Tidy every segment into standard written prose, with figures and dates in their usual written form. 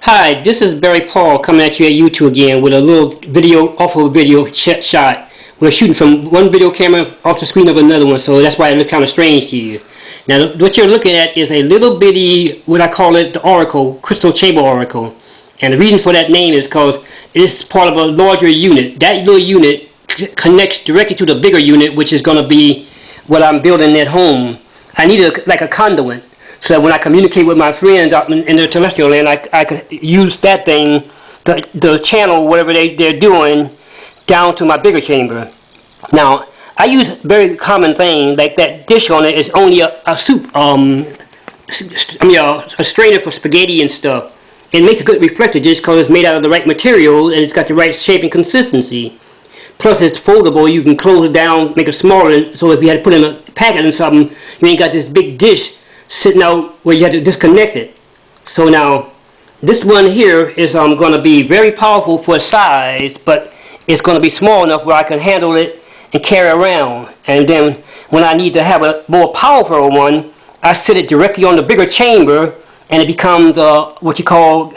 Hi, this is Barry Paul coming at you at YouTube again with a little video off of a video shot. We're shooting from one video camera off the screen of another one, so that's why it looks kind of strange to you. Now, what you're looking at is a little bitty, what I call it, the oracle, crystal chamber oracle. And the reason for that name is because it's part of a larger unit. That little unit connects directly to the bigger unit, which is going to be what I'm building at home. I need like a conduit, so that when I communicate with my friends out in the terrestrial land, I could use that thing, the channel, whatever they're doing, down to my bigger chamber. Now, I use very common thing, like that dish on it is only a soup, a strainer for spaghetti and stuff. It makes a good reflector just because it's made out of the right material and it's got the right shape and consistency. Plus it's foldable, you can close it down, make it smaller, so if you had to put in a packet or something, you ain't got this big dish sitting out where you have to disconnect it. So now, this one here is going to be very powerful for size, but it's going to be small enough where I can handle it and carry around. And then when I need to have a more powerful one, I sit it directly on the bigger chamber, and it becomes what you call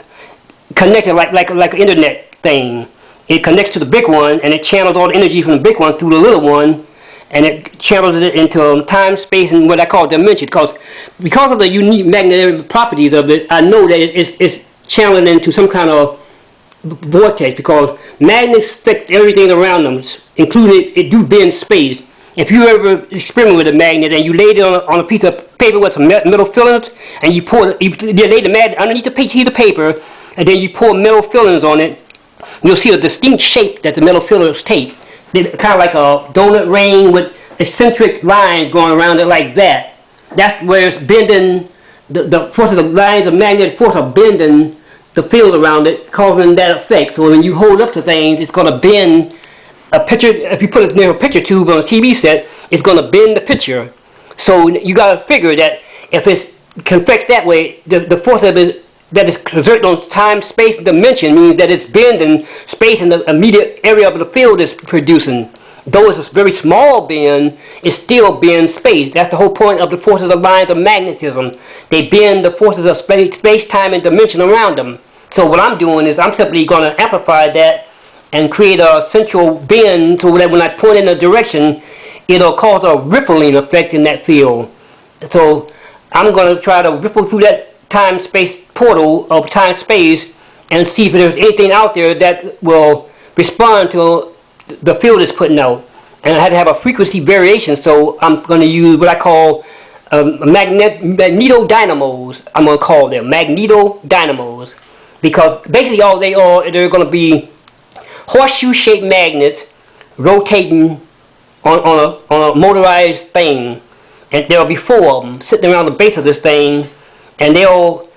connected like an internet thing. It connects to the big one, and it channels all the energy from the big one through the little one, and it channels it into time, space, and what I call dimension. Because of the unique magnetic properties of it, I know that it's channeling into some kind of vortex, because magnets affect everything around them, including it do bend space. If you ever experiment with a magnet and you lay it on a piece of paper with some metal fillings, and you lay the magnet underneath the piece of paper, and then you pour metal fillings on it, you'll see a distinct shape that the metal fillings take. They're kind of like a donut ring with eccentric lines going around it like that. That's where it's bending, the force of the lines of magnetic force are bending the field around it, causing that effect. So when you hold up to things, it's going to bend a picture. If you put it near a picture tube on a TV set, it's going to bend the picture. So you got to figure that if it can affect that way, the force of it that is exerted on time, space, and dimension means that it's bending space in the immediate area of the field is producing. Though it's a very small bend, it still bends space. That's the whole point of the forces of the lines of magnetism. They bend the forces of space, time, and dimension around them. So what I'm doing is I'm simply going to amplify that and create a central bend so that when I point in a direction, it'll cause a rippling effect in that field. So I'm going to try to ripple through that time-space portal of time-space and see if there's anything out there that will respond to the field it's putting out. And I had to have a frequency variation, so I'm going to use what I call magneto dynamos. I'm going to call them magneto dynamos, because basically all they are, they're going to be horseshoe-shaped magnets rotating on a motorized thing, and there'll be 4 of them sitting around the base of this thing, and they'll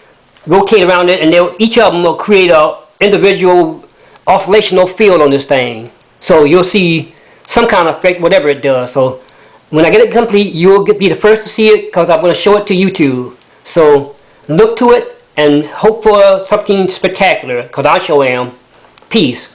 rotate around it, and each of them will create an individual oscillational field on this thing. So you'll see some kind of effect, whatever it does. So when I get it complete, you'll be the first to see it, because I'm going to show it to YouTube. So look to it and hope for something spectacular, because I sure am. Peace.